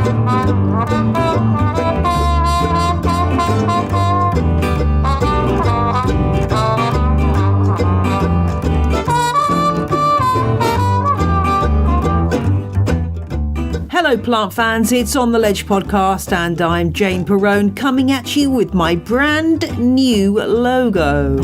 Hello plant fans, it's On The Ledge podcast and I'm Jane Perrone coming at you with my brand new logo.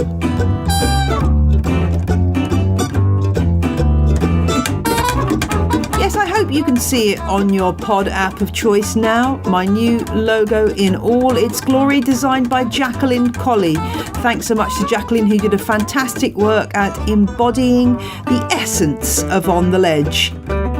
Yes, I hope you can see it on your pod app of choice now. My new logo in all its glory, designed by Jacqueline Colley. Thanks so much to Jacqueline, who did a fantastic work at embodying the essence of On The Ledge.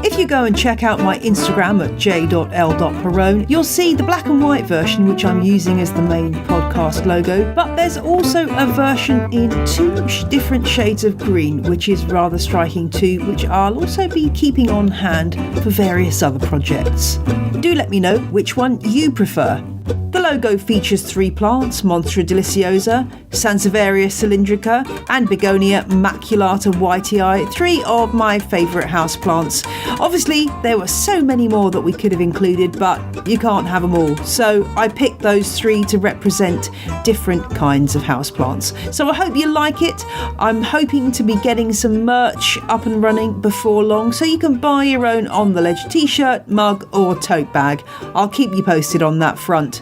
If you go and check out my Instagram at j.l.perrone, you'll see the black and white version, which I'm using as the main podcast logo, but there's also a version in two different shades of green, which is rather striking too, which I'll also be keeping on hand for various other projects. Do let me know which one you prefer. The logo features three plants, Monstera deliciosa, Sansevieria cylindrica and Begonia maculata whitei, three of my favourite houseplants. Obviously, there were so many more that we could have included, but you can't have them all. So I picked those three to represent different kinds of houseplants. So I hope you like it. I'm hoping to be getting some merch up and running before long, so you can buy your own On The Ledge t-shirt, mug or tote bag. I'll keep you posted on that front.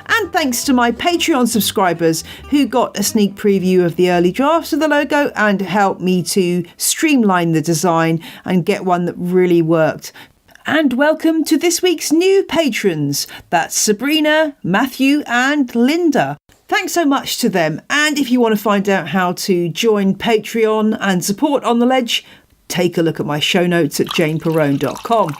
And thanks to my Patreon subscribers who got a sneak preview of the early drafts of the logo and helped me to streamline the design and get one that really worked. And welcome to this week's new patrons. That's Sabrina, Matthew and Linda. Thanks so much to them. And if you want to find out how to join Patreon and support On The Ledge, take a look at my show notes at janeperrone.com.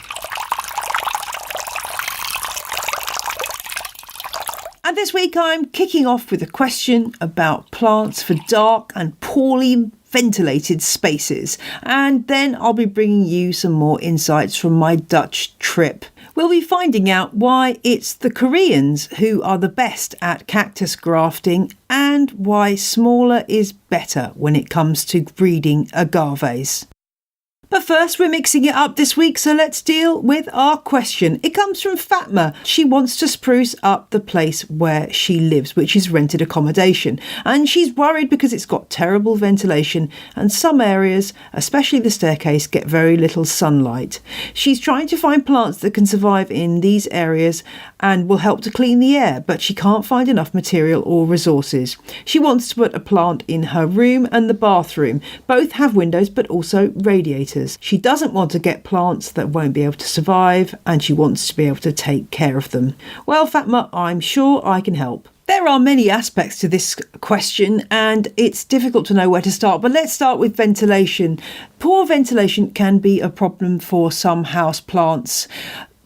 And this week I'm kicking off with a question about plants for dark and poorly ventilated spaces. And then I'll be bringing you some more insights from my Dutch trip. We'll be finding out why it's the Koreans who are the best at cactus grafting and why smaller is better when it comes to breeding agaves. But first, we're mixing it up this week, so let's deal with our question. It comes from Fatma. She wants to spruce up the place where she lives, which is rented accommodation. And she's worried because it's got terrible ventilation and some areas, especially the staircase, get very little sunlight. She's trying to find plants that can survive in these areas and will help to clean the air, but she can't find enough material or resources. She wants to put a plant in her room and the bathroom. Both have windows, but also radiators. She doesn't want to get plants that won't be able to survive, and she wants to be able to take care of them. Well, Fatma, I'm sure I can help. There are many aspects to this question and it's difficult to know where to start, but let's start with ventilation. Poor ventilation can be a problem for some house plants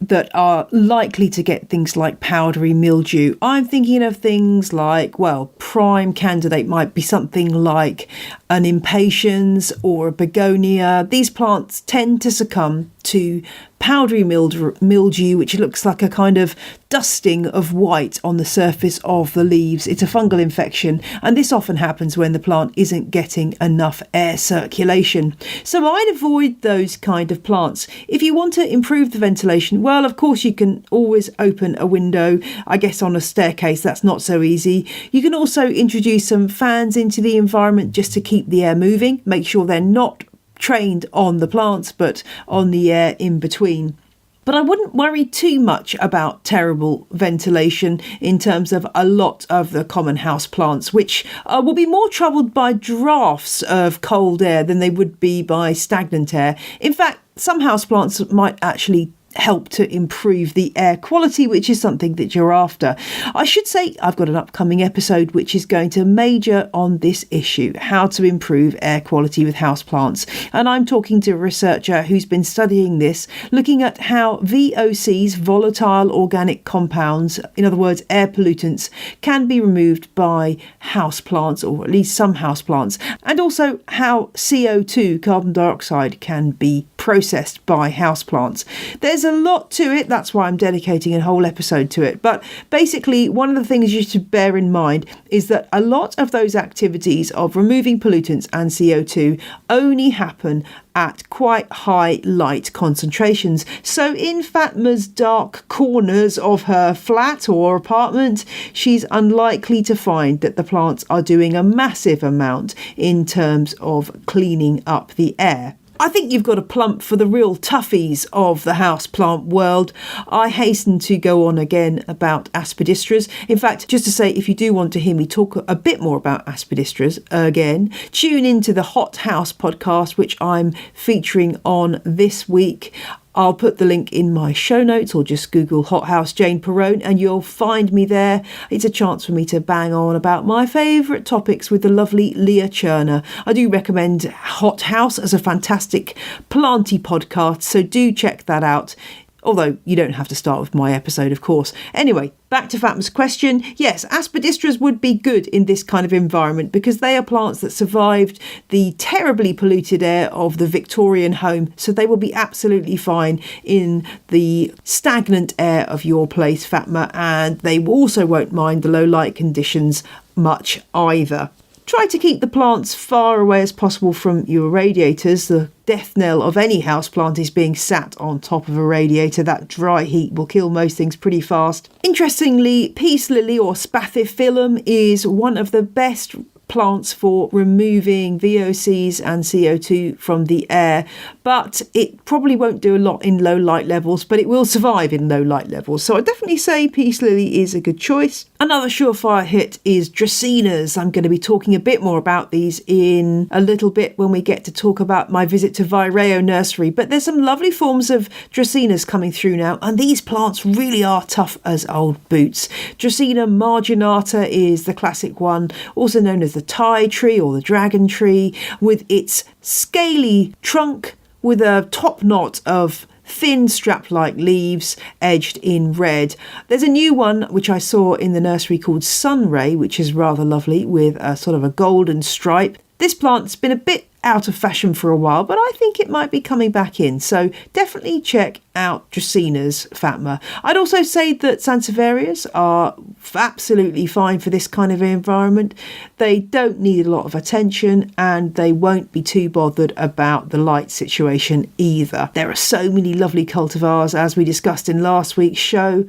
that are likely to get things like powdery mildew. I'm thinking of things like, well, prime candidate might be something like an impatiens or a begonia. These plants tend to succumb to powdery mildew, which looks like a kind of dusting of white on the surface of the leaves. It's a fungal infection, and this often happens when the plant isn't getting enough air circulation. So I'd avoid those kind of plants. If you want to improve the ventilation, well, of course you can always open a window. I guess on a staircase that's not so easy. You can also introduce some fans into the environment just to keep the air moving. Make sure they're not trained on the plants but on the air in between. But I wouldn't worry too much about terrible ventilation in terms of a lot of the common house plants, which will be more troubled by drafts of cold air than they would be by stagnant air. In fact, some house plants might actually help to improve the air quality, which is something that you're after. I should say I've got an upcoming episode which is going to major on this issue, how to improve air quality with houseplants. And I'm talking to a researcher who's been studying this, looking at how VOCs, volatile organic compounds, in other words, air pollutants, can be removed by houseplants, or at least some houseplants, and also how CO2, carbon dioxide, can be processed by houseplants. There's a lot to it, that's why I'm dedicating a whole episode to it. But basically, one of the things you should bear in mind is that a lot of those activities of removing pollutants and CO2 only happen at quite high light concentrations. So in Fatma's dark corners of her flat or apartment, she's unlikely to find that the plants are doing a massive amount in terms of cleaning up the air. I think you've got a plump for the real toughies of the houseplant world. I hasten to go on again about Aspidistras. In fact, just to say, if you do want to hear me talk a bit more about Aspidistras again, tune into the Hot House podcast, which I'm featuring on this week. I'll put the link in my show notes, or just Google Hot House Jane Perrone and you'll find me there. It's a chance for me to bang on about my favourite topics with the lovely Leah Cherner. I do recommend Hot House as a fantastic planty podcast, so do check that out. Although you don't have to start with my episode, of course. Anyway, back to Fatma's question. Yes, Aspidistras would be good in this kind of environment because they are plants that survived the terribly polluted air of the Victorian home. So they will be absolutely fine in the stagnant air of your place, Fatma. And they also won't mind the low light conditions much either. Try to keep the plants far away as possible from your radiators. The death knell of any houseplant is being sat on top of a radiator. That dry heat will kill most things pretty fast. Interestingly, peace lily or spathiphyllum is one of the best plants for removing VOCs and CO2 from the air, but it probably won't do a lot in low light levels, but it will survive in low light levels. So I definitely say peace lily is a good choice. Another surefire hit is Dracenas. I'm going to be talking a bit more about these in a little bit when we get to talk about my visit to Vireo Nursery, but there's some lovely forms of Dracenas coming through now, and these plants really are tough as old boots. Dracena Marginata is the classic one, also known as the Thai tree or the dragon tree, with its scaly trunk with a top knot of thin strap-like leaves edged in red. There's a new one which I saw in the nursery called Sunray, which is rather lovely with a sort of a golden stripe. This plant's been a bit out of fashion for a while, but I think it might be coming back in. So definitely check out Dracenas, Fatma. I'd also say that Sansevierias are absolutely fine for this kind of environment. They don't need a lot of attention and they won't be too bothered about the light situation either. There are so many lovely cultivars, as we discussed in last week's show,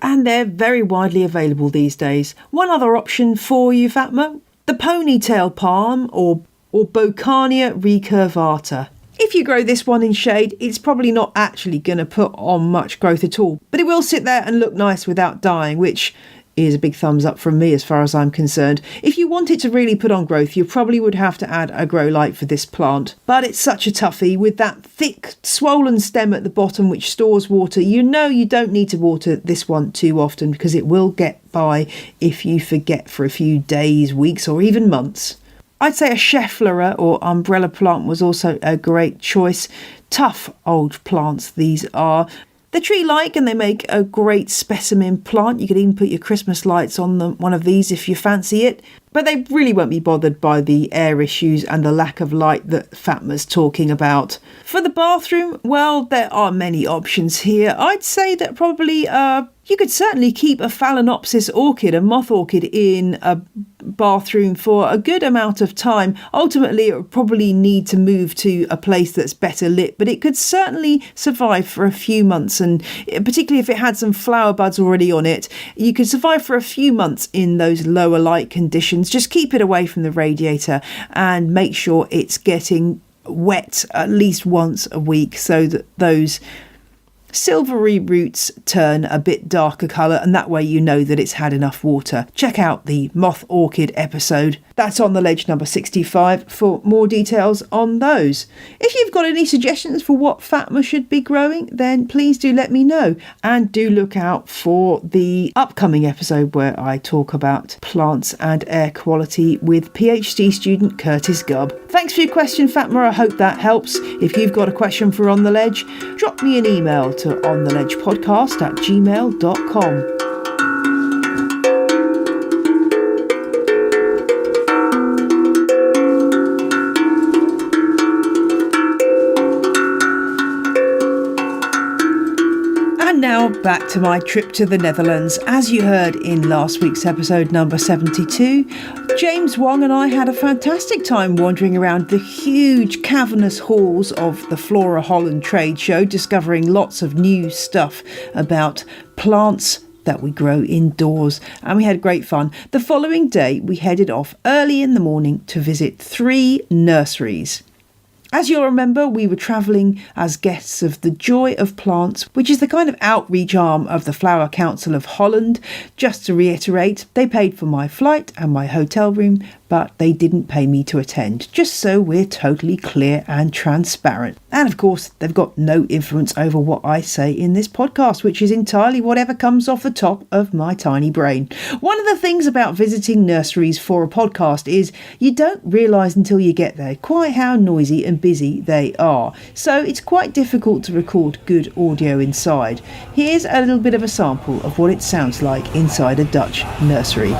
and they're very widely available these days. One other option for you, Fatma, the ponytail palm or Bocania recurvata. If you grow this one in shade, it's probably not actually going to put on much growth at all, but it will sit there and look nice without dying, which is a big thumbs up from me as far as I'm concerned. If you want it to really put on growth, you probably would have to add a grow light for this plant. But it's such a toughie with that thick swollen stem at the bottom which stores water. You know you don't need to water this one too often because it will get by if you forget for a few days, weeks or even months. I'd say a Schefflera or umbrella plant was also a great choice. Tough old plants these are. They're tree-like and they make a great specimen plant. You could even put your Christmas lights on them, one of these if you fancy it. But they really won't be bothered by the air issues and the lack of light that Fatma's talking about. For the bathroom, well, there are many options here. I'd say that probably you could certainly keep a Phalaenopsis orchid, a moth orchid, in a bathroom for a good amount of time. Ultimately, it would probably need to move to a place that's better lit, but it could certainly survive for a few months, and particularly if it had some flower buds already on it, you could survive for a few months in those lower light conditions. Just keep it away from the radiator and make sure it's getting wet at least once a week so that those silvery roots turn a bit darker colour, and that way you know that it's had enough water. Check out the moth orchid episode. That's on the ledge number 65 for more details on those. If you've got any suggestions for what Fatma should be growing, then please do let me know, and do look out for the upcoming episode where I talk about plants and air quality with PhD student Curtis Gubb. Thanks for your question, Fatma. I hope that helps. If you've got a question for On The Ledge, drop me an email to ontheledgepodcast@gmail.com. now back to my trip to the Netherlands. As you heard in last week's episode number 72, James Wong and I had a fantastic time wandering around the huge cavernous halls of the Flora Holland trade show, discovering lots of new stuff about plants that we grow indoors, and we had great fun. The following day we headed off early in the morning to visit 3 nurseries. As you'll remember, we were travelling as guests of the Joy of Plants, which is the kind of outreach arm of the Flower Council of Holland. Just to reiterate, they paid for my flight and my hotel room, but they didn't pay me to attend, just so we're totally clear and transparent. And of course, they've got no influence over what I say in this podcast, which is entirely whatever comes off the top of my tiny brain. One of the things about visiting nurseries for a podcast is you don't realise until you get there quite how noisy and busy they are. So it's quite difficult to record good audio inside. Here's a little bit of a sample of what it sounds like inside a Dutch nursery.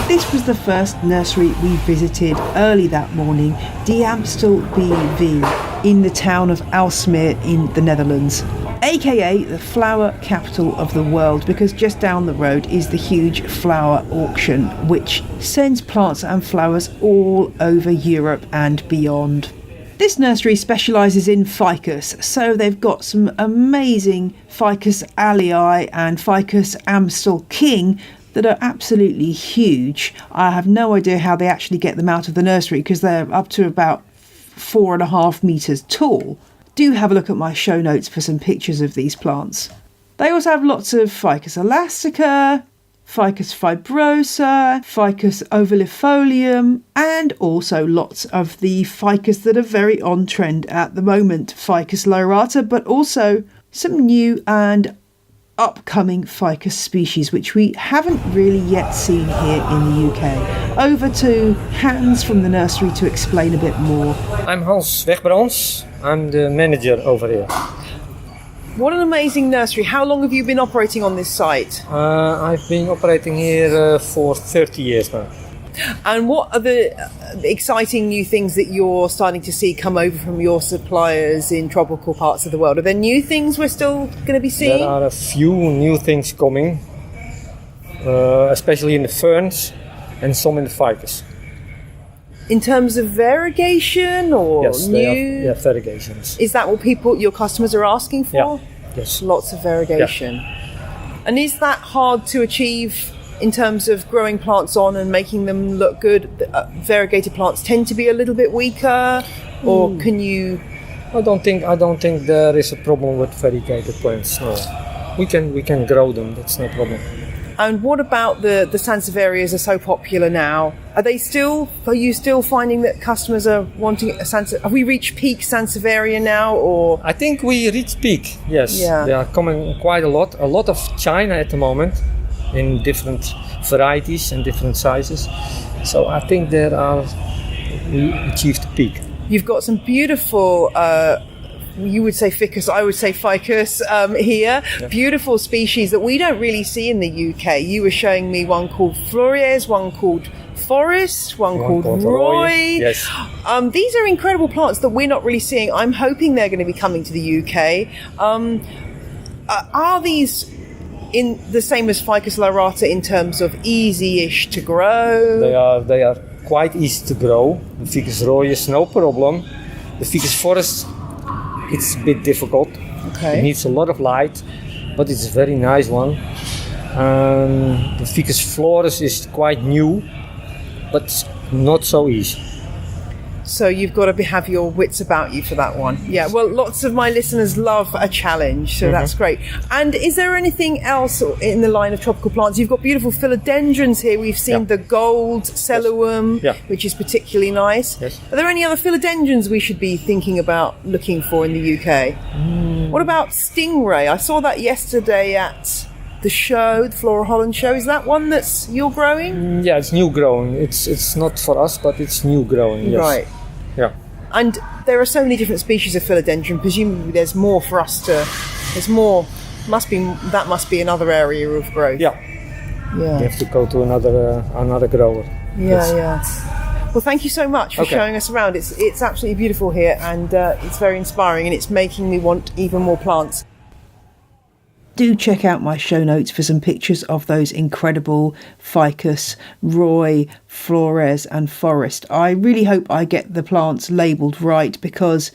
This was the first nursery we visited early that morning, De Amstel BV, in the town of Aalsmeer in the Netherlands, aka the flower capital of the world, because just down the road is the huge flower auction, which sends plants and flowers all over Europe and beyond. This nursery specialises in ficus, so they've got some amazing Ficus alii and Ficus Amstel King that are absolutely huge. I have no idea how they actually get them out of the nursery because they're up to about 4.5 metres tall. Do have a look at my show notes for some pictures of these plants. They also have lots of Ficus elastica, Ficus fibrosa, Ficus ovalifolium, and also lots of the ficus that are very on trend at the moment, Ficus lyrata, but also some new and upcoming ficus species which we haven't really yet seen here in the UK. Over to Hans from the nursery to explain a bit more. I'm Hans Wegbrands. I'm the manager over here. What an amazing nursery. How long have you been operating on this site? I've been operating here for 30 years now. And what are the exciting new things that you're starting to see come over from your suppliers in tropical parts of the world? Are there new things we're still going to be seeing? There are a few new things coming, especially in the ferns and some in the ficus. In terms of variegation or yes, new? variegations. Is that what your customers are asking for? Yeah. Yes. Lots of variegation. Yeah. And is that hard to achieve in terms of growing plants on and making them look good? Variegated plants tend to be a little bit weaker, or can you? I don't think there is a problem with variegated plants. No, we can grow them. That's no problem. And what about the Sansevierias are so popular now? Are you still finding that customers are wanting a Sansevieria? Have we reached peak Sansevieria now, or? I think we reached peak. Yes. Yeah. They are coming quite a lot. A lot of China at the moment, in different varieties and different sizes. So I think we achieved peak. You've got some beautiful, you would say ficus, I would say ficus here. Yeah. Beautiful species that we don't really see in the UK. You were showing me one called Flores, one called Forest, one called Roy. Yes. These are incredible plants that we're not really seeing. I'm hoping they're going to be coming to the UK. Are these in the same as Ficus lyrata in terms of easy-ish to grow? They are quite easy to grow. The Ficus Roy is no problem. The Ficus Forest, it's a bit difficult. Okay. It needs a lot of light, but it's a very nice one. The Ficus Flores is quite new, but it's not so easy. So you've got to have your wits about you for that one. Yeah, well, lots of my listeners love a challenge, so that's great. And is there anything else in the line of tropical plants? You've got beautiful philodendrons here. We've seen the gold cellulum, which is particularly nice. Yes. Are there any other philodendrons we should be thinking about looking for in the UK? What about stingray? I saw that yesterday at the show, the Flora Holland show. Is that one that's you're growing? Yeah, it's new growing. It's not for us, but it's new growing. Yes. Right. Yeah. And there are so many different species of philodendron. Presumably, there's more for us to. There's more. Must be another area of growth. Yeah. Yeah. You have to go to another grower. Yeah, yeah. Well, thank you so much for showing us around. It's absolutely beautiful here, and it's very inspiring, and it's making me want even more plants. Do check out my show notes for some pictures of those incredible Ficus, Roy, Flores and Forest. I really hope I get the plants labelled right, because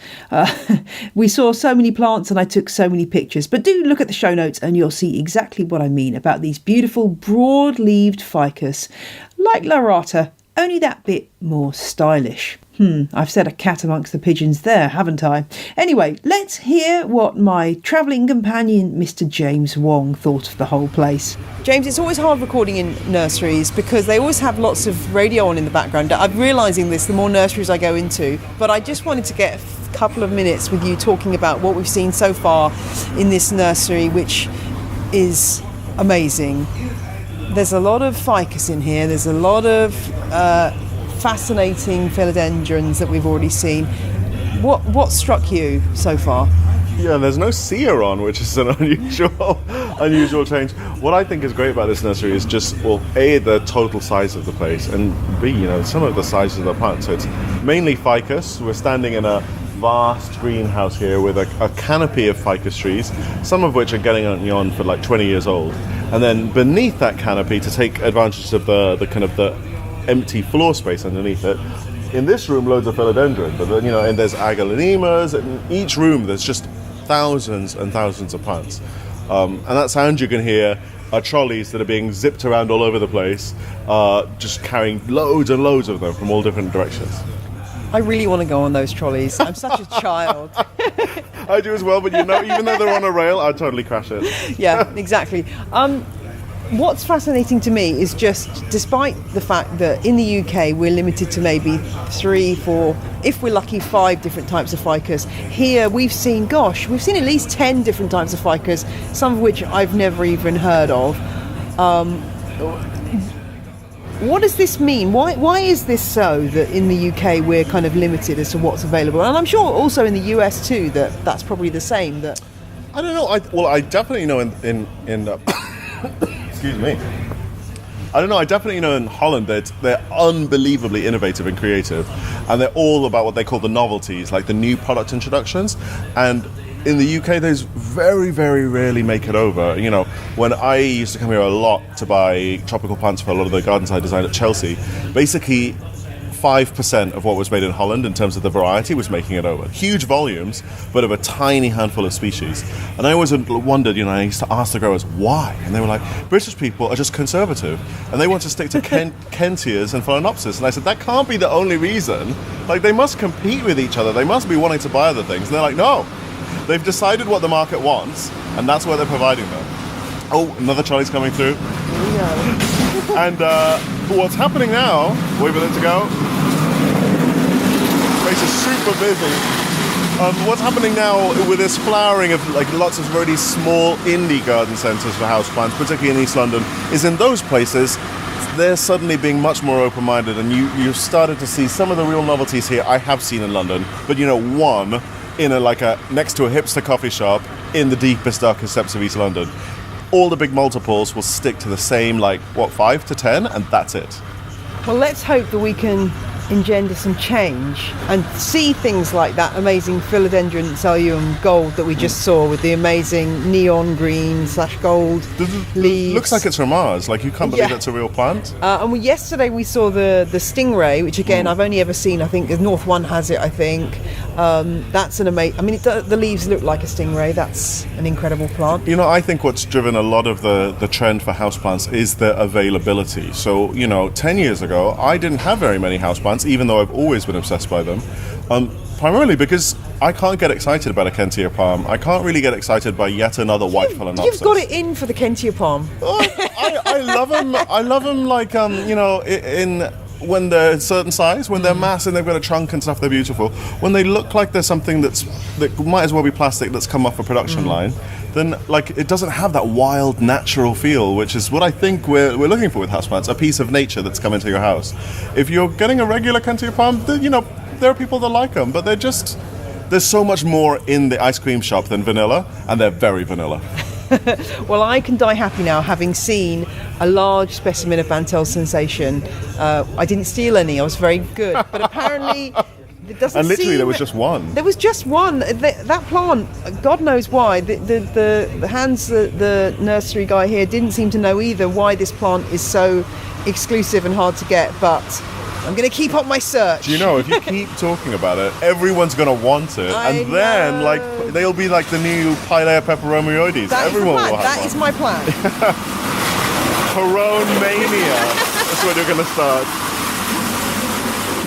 we saw so many plants and I took so many pictures. But do look at the show notes and you'll see exactly what I mean about these beautiful broad-leaved Ficus, like Laurata, only that bit more stylish. I've said a cat amongst the pigeons there, haven't I? Anyway, let's hear what my travelling companion, Mr. James Wong, thought of the whole place. James, it's always hard recording in nurseries because they always have lots of radio on in the background. I'm realising this the more nurseries I go into, but I just wanted to get a couple of minutes with you talking about what we've seen so far in this nursery, which is amazing. There's a lot of ficus in here. There's a lot of fascinating philodendrons that we've already seen. What struck you so far? Yeah, there's no seer on, which is an unusual change. What I think is great about this nursery is just, well, A, the total size of the place, and B, some of the sizes of the plants. So it's mainly ficus. We're standing in a vast greenhouse here with a canopy of ficus trees, some of which are getting on for like 20 years old. And then beneath that canopy, to take advantage of the kind of the empty floor space underneath it, in this room loads of philodendron, but then and there's agalanemas, and in each room there's just thousands and thousands of plants, and that sound you can hear are trolleys that are being zipped around all over the place, just carrying loads and loads of them from all different directions. I really want to go on those trolleys. I'm such a child. I do as well, but even though they're on a rail, I'd totally crash it. Yeah, exactly. What's fascinating to me is just, despite the fact that in the UK we're limited to maybe 3, 4, if we're lucky 5 different types of ficus, here we've seen at least 10 different types of ficus, some of which I've never even heard of. What does this mean? Why is this so, that in the UK we're kind of limited as to what's available? And I'm sure also in the US too that's probably the same. That I don't know. I definitely know in excuse me. I don't know, I definitely know in Holland that they're unbelievably innovative and creative, and they're all about what they call the novelties, like the new product introductions. And in the UK, those very, very rarely make it over. When I used to come here a lot to buy tropical plants for a lot of the gardens I designed at Chelsea, basically 5% of what was made in Holland in terms of the variety was making it over. Huge volumes, but of a tiny handful of species. And I always wondered, I used to ask the growers why, and they were like, British people are just conservative, and they want to stick to Kentias and Phalaenopsis. And I said, that can't be the only reason. Like, they must compete with each other. They must be wanting to buy other things. And they're like, no. They've decided what the market wants, and that's what they're providing them. Oh, another trolley's coming through. yeah. And what's happening now, wait for it to go. Place is super busy. What's happening now with this flowering of lots of really small indie garden centres for houseplants, particularly in East London, is in those places they're suddenly being much more open-minded, and you've started to see some of the real novelties here I have seen in London, but one in a next to a hipster coffee shop in the deepest, darkest depths of East London. All the big multiples will stick to the same 5 to 10, and that's it. Well, let's hope that we can engender some change and see things like that amazing philodendron Celyrium gold that we just saw, with the amazing neon green / gold leaves. Looks like it's from Mars. You can't believe it's a real plant. And yesterday we saw the stingray, which again I've only ever seen, I think North One has it, I think. That's an amazing, the leaves look like a stingray. That's an incredible plant. I think what's driven a lot of the trend for houseplants is their availability. So 10 years ago I didn't have very many houseplants, even though I've always been obsessed by them, primarily because I can't get excited about a Kentia palm. I can't really get excited by yet another white Phalaenopsis. You've got it in for the Kentia palm. I love them. I love them in when they're a certain size, when they're mass and they've got a trunk and stuff, they're beautiful. When they look like there's something that might as well be plastic that's come off a production line, then it doesn't have that wild, natural feel, which is what I think we're looking for with houseplants, a piece of nature that's come into your house. If you're getting a regular Kentia palm, there are people that like them, but there's so much more in the ice cream shop than vanilla, and they're very vanilla. Well, I can die happy now, having seen a large specimen of Bantel Sensation. I didn't steal any. I was very good, but apparently. It doesn't And literally seem, there was just one. There was just one. That plant, God knows why. The Hans, the nursery guy here, didn't seem to know either why this plant is so exclusive and hard to get. But I'm going to keep up my search. Do you know, if you keep talking about it, everyone's going to want it. And then, like, they'll be like the new Pilea peperomioides. Everyone will have one. That is my plan. Perrone mania. That's what you're going to start.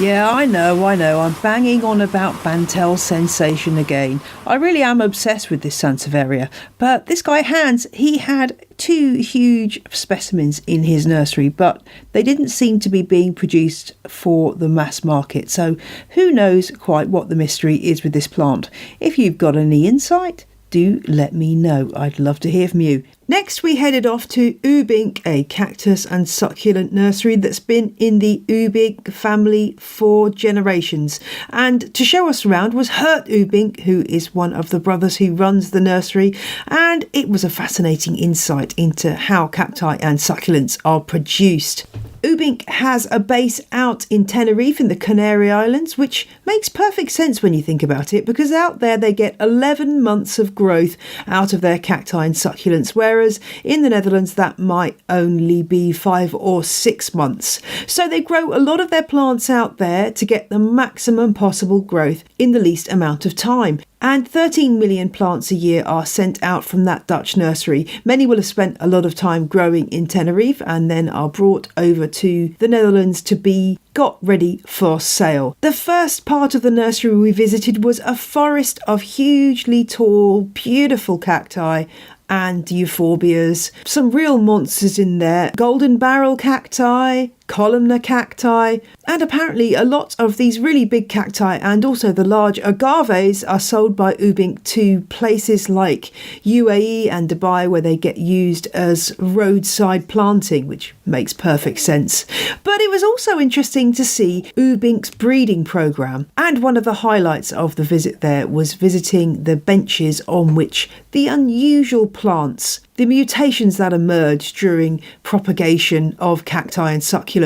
Yeah, I know. I'm banging on about Bantel Sensation again. I really am obsessed with this Sansevieria. But this guy, Hans, he had 2 huge specimens in his nursery, but they didn't seem to be being produced for the mass market. So who knows quite what the mystery is with this plant. If you've got any insight, do let me know. I'd love to hear from you. Next, we headed off to Ubink, a cactus and succulent nursery that's been in the Ubink family for generations. And to show us around was Hert Ubink, who is one of the brothers who runs the nursery. And it was a fascinating insight into how cacti and succulents are produced. Ubink has a base out in Tenerife in the Canary Islands, which makes perfect sense when you think about it, because out there they get 11 months of growth out of their cacti and succulents, whereas in the Netherlands that might only be 5 or 6 months. So they grow a lot of their plants out there to get the maximum possible growth in the least amount of time. And 13 million plants a year are sent out from that Dutch nursery. Many will have spent a lot of time growing in Tenerife and then are brought over to the Netherlands to be got ready for sale. The first part of the nursery we visited was a forest of hugely tall, beautiful cacti and euphorbias. Some real monsters in there. Golden barrel cacti, columnar cacti, and apparently a lot of these really big cacti and also the large agaves are sold by Ubink to places like UAE and Dubai, where they get used as roadside planting, which makes perfect sense. But it was also interesting to see Ubink's breeding program, and one of the highlights of the visit there was visiting the benches on which the unusual plants, the mutations that emerged during propagation of cacti and succulents,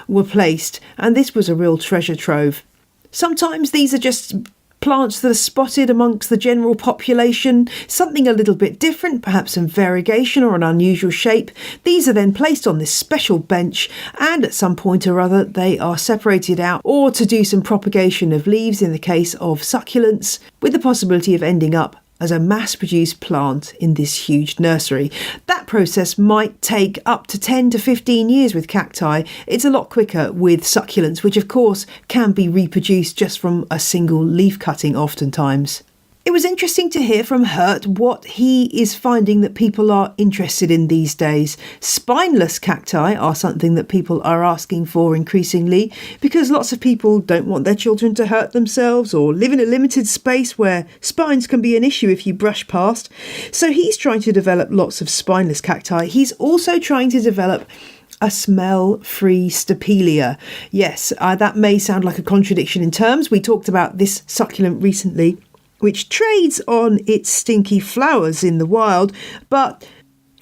were placed, and this was a real treasure trove. Sometimes these are just plants that are spotted amongst the general population, something a little bit different, perhaps some variegation or an unusual shape. These are then placed on this special bench, and at some point or other they are separated out, or to do some propagation of leaves in the case of succulents, with the possibility of ending up as a mass-produced plant in this huge nursery. That process might take up to 10 to 15 years with cacti. It's a lot quicker with succulents, which of course can be reproduced just from a single leaf cutting oftentimes. It was interesting to hear from Hert what he is finding that people are interested in these days. Spineless cacti are something that people are asking for increasingly, because lots of people don't want their children to hurt themselves or live in a limited space where spines can be an issue if you brush past. So he's trying to develop lots of spineless cacti. He's also trying to develop a smell-free Stapelia. Yes, that may sound like a contradiction in terms. We talked about this succulent recently, which trades on its stinky flowers in the wild, but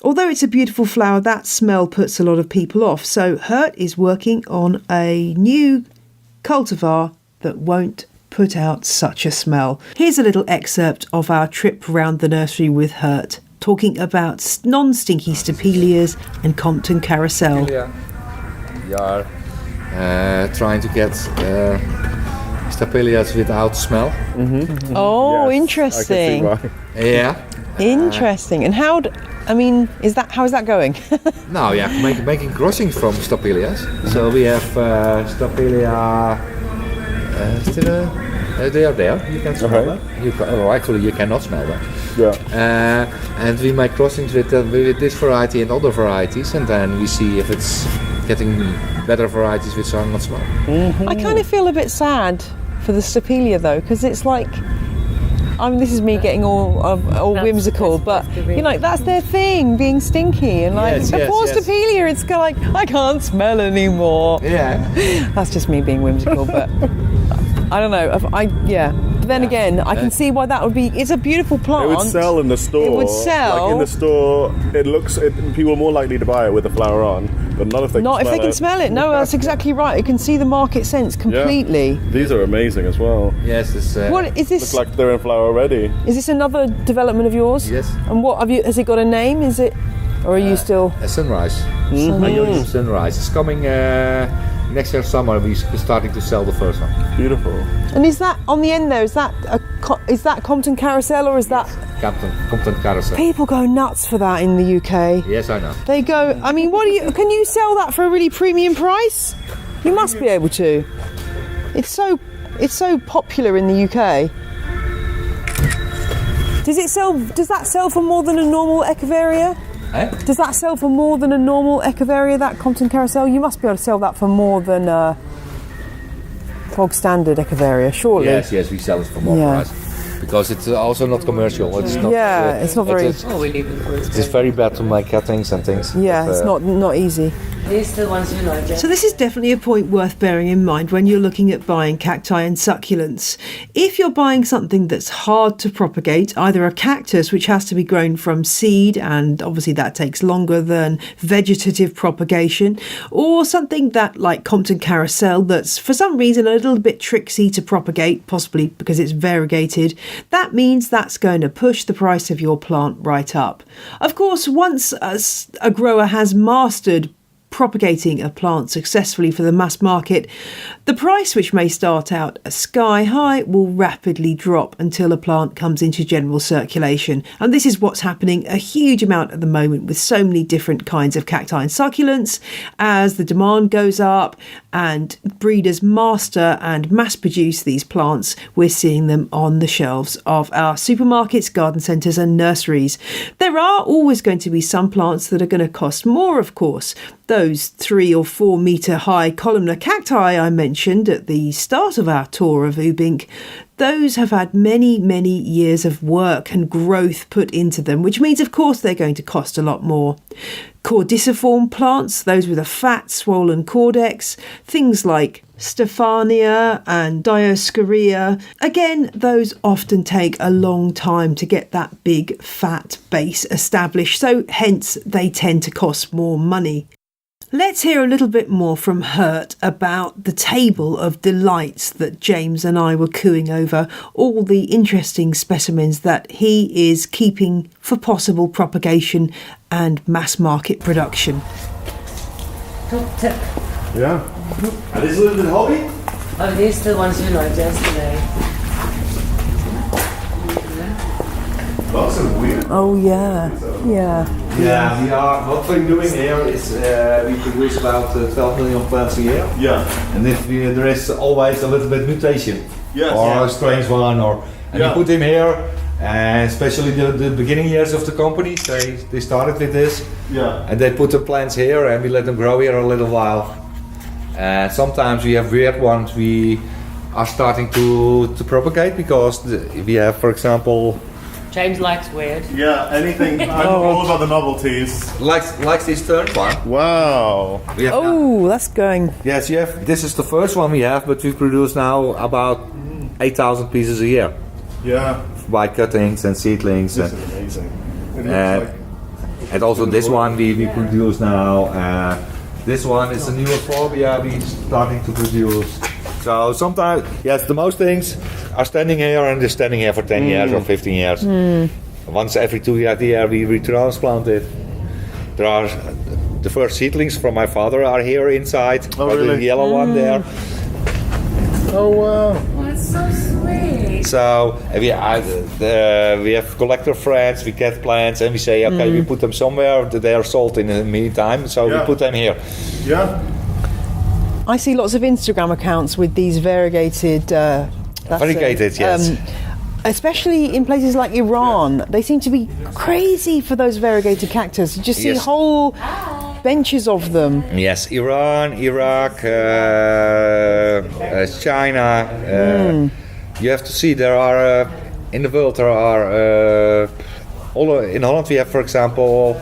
although it's a beautiful flower, that smell puts a lot of people off. So Hert is working on a new cultivar that won't put out such a smell. Here's a little excerpt of our trip around the nursery with Hert, talking about non-stinky Stapelias and Compton Carousel. We are trying to get Stapelias without smell. Mm-hmm. Oh, yes, interesting. Yeah. Interesting. And how is that going? Now, making crossings from Stapelias. So we have Stapelia. They are there. You can smell them. Actually, you cannot smell them. Yeah. And we make crossings with this variety and other varieties, and then we see if it's getting better varieties which are not smell. Mm-hmm. I kind of feel a bit sad for the Stapelia though, because it's like, this is me getting all whimsical, but that's their thing, being stinky, and poor Stapelia, it's kind of like, I can't smell anymore. Yeah. That's just me being whimsical, but I don't know. then again, I can see why that would be. It's a beautiful plant. It would sell in the store. It would sell. Like in the store, people are more likely to buy it with the flower on, but not if they can smell it. No, that's exactly right. You can see the market sense completely. Yeah. These are amazing as well. Yes, this. What is this? Look like they're in flower already. Is this another development of yours? Yes. And what have you? Has it got a name? Is it, or are you still? A sunrise. Ionian sunrise. It's coming next year summer. We're starting to sell the first one. Beautiful. And is that on the end there? Is that Compton Carousel or is that? Compton Carousel. People go nuts for that in the UK. Yes, I know. They go. I mean, can you sell that for a really premium price? You must be able to. It's so popular in the UK. Does that sell for more than a normal Echeveria? Does that sell for more than a normal Echeveria, that Compton Carousel? You must be able to sell that for more than a bog standard Echeveria, surely. Yes, we sell it for more price. Because it's also not commercial. It's not. It's not very. It's very bad to make cuttings and things. Yeah, it's not easy. These are the ones you like. So this is definitely a point worth bearing in mind when you're looking at buying cacti and succulents. If you're buying something that's hard to propagate, either a cactus which has to be grown from seed, and obviously that takes longer than vegetative propagation, or something that like Compton Carousel that's for some reason a little bit tricksy to propagate, possibly because it's variegated, that means that's going to push the price of your plant right up. Of course, once a grower has mastered propagating a plant successfully for the mass market, the price, which may start out sky high, will rapidly drop until a plant comes into general circulation. And this is what's happening a huge amount at the moment with so many different kinds of cacti and succulents. As the demand goes up and breeders master and mass produce these plants, we're seeing them on the shelves of our supermarkets, garden centres and nurseries. There are always going to be some plants that are going to cost more, of course. Those 3 or 4 metre high columnar cacti I mentioned at the start of our tour of Ubink, those have had many, many years of work and growth put into them, which means, of course, they're going to cost a lot more. Caudiciform plants, those with a fat, swollen caudex, things like Stephania and Dioscorea. Again, those often take a long time to get that big, fat base established, so hence they tend to cost more money. Let's hear a little bit more from Hurt about the table of delights that James and I were cooing over, all the interesting specimens that he is keeping for possible propagation and mass market production. Top tip. Yeah. And this is a little bit hobby? Oh, these are the ones you liked yesterday. That's so weird. Oh yeah. Yeah, we are. What we're doing here is we produce about 12 million plants a year. Yeah. And if there is always a little bit mutation, Yes. or a strange one, and you put them here, and especially the beginning years of the company, they started with this, and they put the plants here, and we let them grow here a little while. And sometimes we have weird ones we are starting to propagate because we have, for example. James likes weird. Yeah, anything. I'm all about the novelties. Like this third one. Wow. That's going. Yes, you have. This is the first one we have, but we produce now about 8,000 pieces a year. Yeah. By cuttings and seedlings. This is amazing. And also this one we produce now. This one is a new euphorbia we're starting to produce. So sometimes, yes, the most things are standing here and they're standing here for 10 years or 15 years. Once every 2 years we retransplant it. There are the first seedlings from my father are here inside. Oh, really? The yellow one there. Oh, wow. Oh, that's so sweet. So we have collector friends, we get plants and we say, okay, we put them somewhere, they are sold in the meantime, so we put them here. Yeah. I see lots of Instagram accounts with these variegated. Variegated, yes. Especially in places like Iran, they seem to be crazy for those variegated cactus. You just see whole benches of them. Yes, Iran, Iraq, China. You have to see there are in the world there are in Holland we have, for example,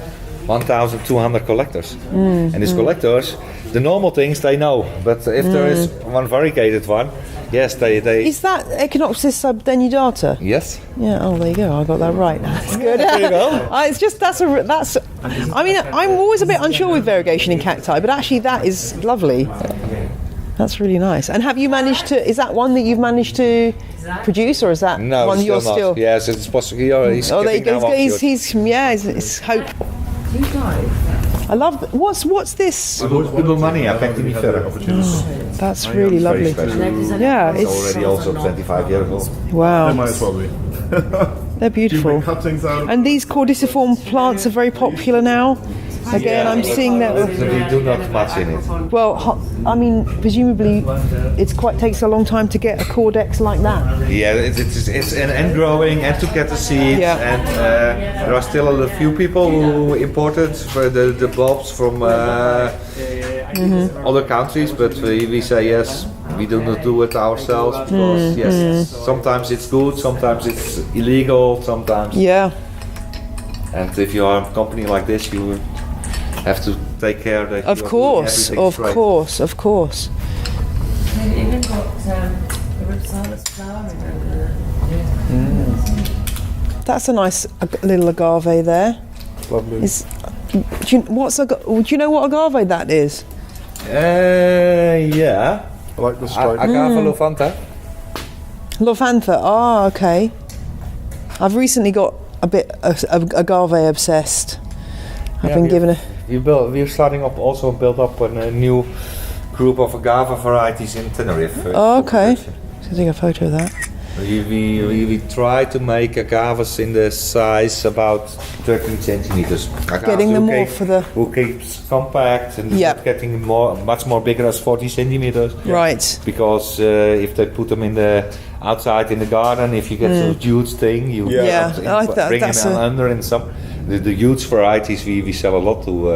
1,200 collectors, and these collectors, the normal things they know, but if there is one variegated one, Yes, they. Is that Echinopsis subdenudata? Yes. Yeah. Oh, there you go. I got that right. That's good. There you go. It's just that's. I mean, I'm always a bit unsure with variegation in cacti, but actually that is lovely. That's really nice. And have you managed to? Is that one that you've managed to produce, or is that No, one you're not. still? Yes, it's possible. He's Oh, there you getting go. now It's hope. I love. What's this? Money, That's really lovely. Yeah, It's it's already also 25 years old. wow. They might as well be. They're beautiful. Cuttings out. And these caudiciform plants are very popular now. Again, I'm seeing that. We do not much in it. Well, I mean, presumably, takes a long time to get a caudex like that. Yeah, it's and growing and to get the seeds. Yeah. And there are still a few people who imported for the bulbs from other countries, but we say yes. We do not do it ourselves because sometimes it's good, sometimes it's illegal, sometimes. Yeah. And if you are a company like this, you have to take care that. Of you are course, doing everything straight. of course. They've even got the Ripsalis flowering over there. That's a nice little agave there. Lovely. Do you know what agave that is? Yeah. I like the stripe. Agave Lofanta. Lofantha. Ah, okay. I've recently got a bit agave obsessed. I've been given a. We're starting up also build up a new group of agave varieties in Tenerife. Oh, okay. So take a photo of that. We try to make agaves in the size about 13 centimeters. Getting them more for the. Who keeps compact and Yeah. not getting much more bigger as 40 centimeters. Right. Because if they put them in the outside in the garden, if you get a huge thing, you Yeah. bring That's them under in some. The huge varieties we sell a lot to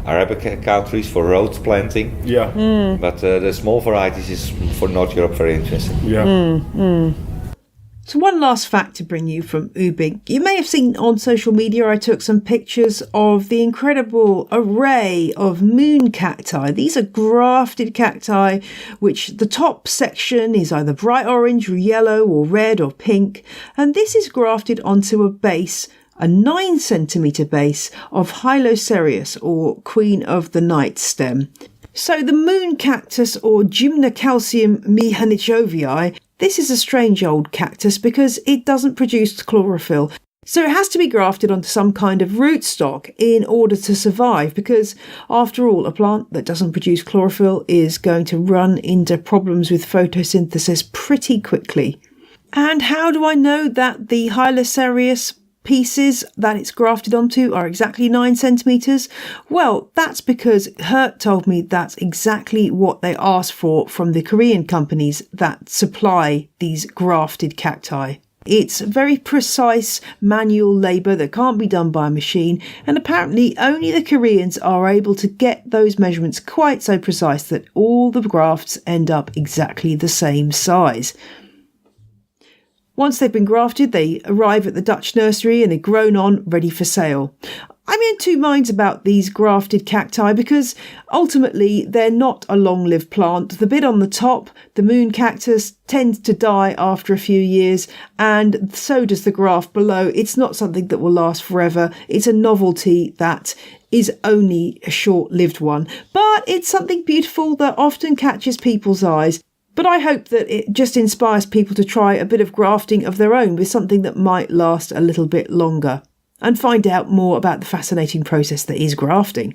Arabic countries for road planting. Yeah. But the small varieties is for North Europe very interesting. Yeah. So one last fact to bring you from Ubing. You may have seen on social media I took some pictures of the incredible array of moon cacti. These are grafted cacti, which the top section is either bright orange or yellow or red or pink. And this is grafted onto a base, a 9 centimetre base of Hylocereus, or Queen of the Night stem. So the moon cactus, or Gymnocalcium mihanichovii, this is a strange old cactus because it doesn't produce chlorophyll. So it has to be grafted onto some kind of rootstock in order to survive, because after all, a plant that doesn't produce chlorophyll is going to run into problems with photosynthesis pretty quickly. And how do I know that the Hylocereus pieces that it's grafted onto are exactly 9 centimetres? Well, that's because Hurt told me that's exactly what they asked for from the Korean companies that supply these grafted cacti. It's very precise manual labour that can't be done by a machine, and apparently only the Koreans are able to get those measurements quite so precise that all the grafts end up exactly the same size. Once they've been grafted, they arrive at the Dutch nursery and they're grown on, ready for sale. I'm in two minds about these grafted cacti because ultimately they're not a long-lived plant. The bit on the top, the moon cactus, tends to die after a few years, and so does the graft below. It's not something that will last forever. It's a novelty that is only a short-lived one. But it's something beautiful that often catches people's eyes. But I hope that it just inspires people to try a bit of grafting of their own with something that might last a little bit longer, and find out more about the fascinating process that is grafting.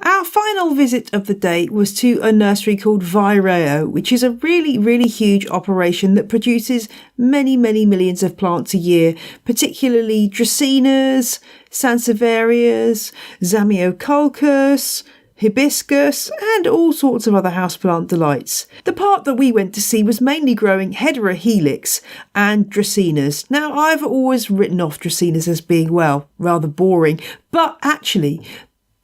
Our final visit of the day was to a nursery called Vireo, which is a really, really huge operation that produces many, many millions of plants a year, particularly Dracenas, Sansevierias, Zamioculcas, hibiscus, and all sorts of other houseplant delights. The part that we went to see was mainly growing Hedera Helix and Dracenas. Now, I've always written off Dracenas as being, well, rather boring, but actually,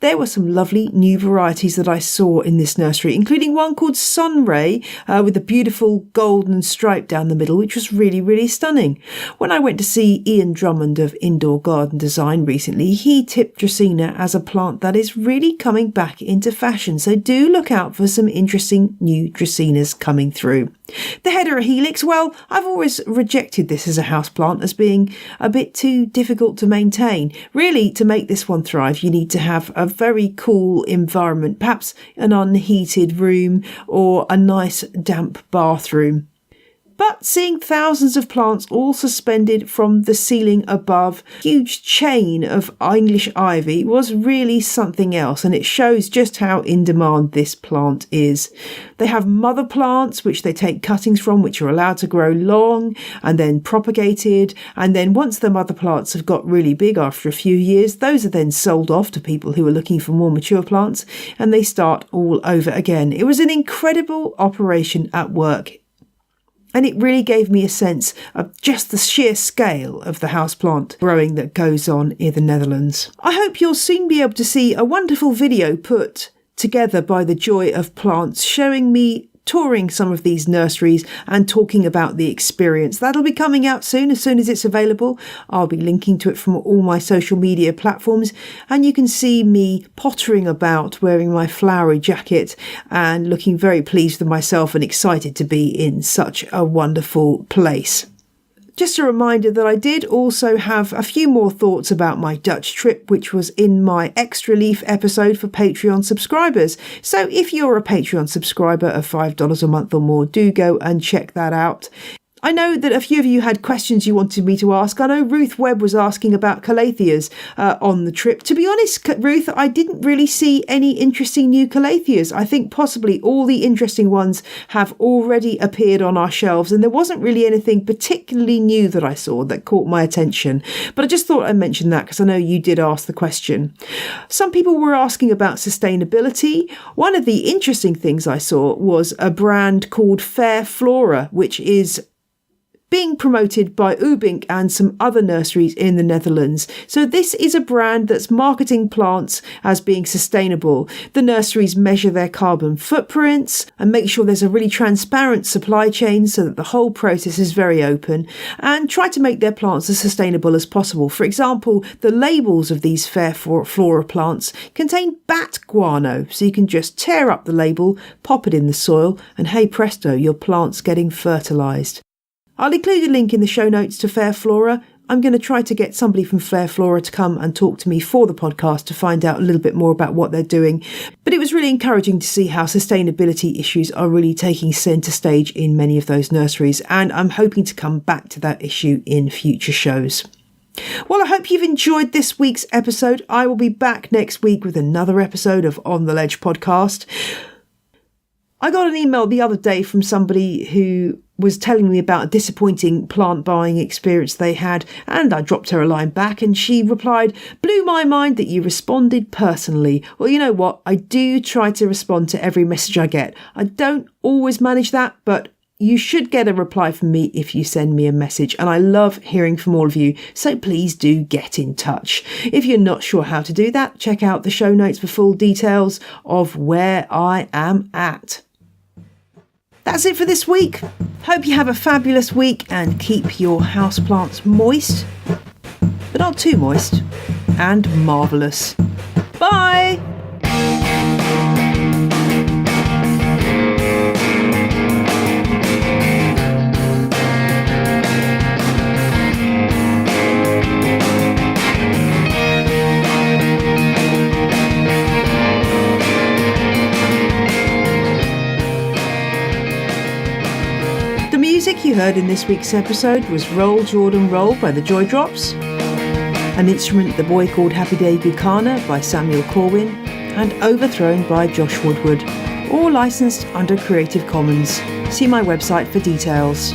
there were some lovely new varieties that I saw in this nursery, including one called Sunray with a beautiful golden stripe down the middle, which was really, really stunning. When I went to see Ian Drummond of Indoor Garden Design recently, he tipped Dracaena as a plant that is really coming back into fashion. So do look out for some interesting new Dracenas coming through. The Hedera Helix, well, I've always rejected this as a houseplant as being a bit too difficult to maintain. Really, to make this one thrive, you need to have a very cool environment, perhaps an unheated room or a nice damp bathroom. But seeing thousands of plants all suspended from the ceiling above, huge chain of English ivy was really something else, and it shows just how in demand this plant is. They have mother plants which they take cuttings from, which are allowed to grow long and then propagated, and then once the mother plants have got really big after a few years, those are then sold off to people who are looking for more mature plants, and they start all over again. It was an incredible operation at work. And it really gave me a sense of just the sheer scale of the houseplant growing that goes on in the Netherlands. I hope you'll soon be able to see a wonderful video put together by the Joy of Plants showing me touring some of these nurseries and talking about the experience. That'll be coming out soon as it's available. I'll be linking to it from all my social media platforms, and you can see me pottering about wearing my flowery jacket and looking very pleased with myself and excited to be in such a wonderful place. Just a reminder that I did also have a few more thoughts about my Dutch trip, which was in my Extra Leaf episode for Patreon subscribers. So if you're a Patreon subscriber of $5 a month or more, do go and check that out. I know that a few of you had questions you wanted me to ask. I know Ruth Webb was asking about calatheas on the trip. To be honest, Ruth, I didn't really see any interesting new calatheas. I think possibly all the interesting ones have already appeared on our shelves, and there wasn't really anything particularly new that I saw that caught my attention. But I just thought I'd mention that because I know you did ask the question. Some people were asking about sustainability. One of the interesting things I saw was a brand called Fair Flora, which is being promoted by Ubink and some other nurseries in the Netherlands. So this is a brand that's marketing plants as being sustainable. The nurseries measure their carbon footprints and make sure there's a really transparent supply chain so that the whole process is very open, and try to make their plants as sustainable as possible. For example, the labels of these Fair Flora plants contain bat guano, so you can just tear up the label, pop it in the soil, and hey presto, your plant's getting fertilised. I'll include a link in the show notes to Fair Flora. I'm going to try to get somebody from Fair Flora to come and talk to me for the podcast to find out a little bit more about what they're doing. But it was really encouraging to see how sustainability issues are really taking centre stage in many of those nurseries, and I'm hoping to come back to that issue in future shows. Well, I hope you've enjoyed this week's episode. I will be back next week with another episode of On the Ledge podcast. I got an email the other day from somebody who was telling me about a disappointing plant buying experience they had, and I dropped her a line back and she replied, "Blew my mind that you responded personally." Well, you know what? I do try to respond to every message I get. I don't always manage that, but you should get a reply from me if you send me a message, and I love hearing from all of you, so please do get in touch. If you're not sure how to do that, check out the show notes for full details of where I am at. That's it for this week. Hope you have a fabulous week and keep your houseplants moist, but not too moist, and marvellous. Bye! The music you heard in this week's episode was Roll Jordan Roll by the Joy Drops, An Instrument the Boy Called Happy Day Buchanan by Samuel Corwin, and Overthrown by Josh Woodward, all licensed under Creative Commons. See my website for details.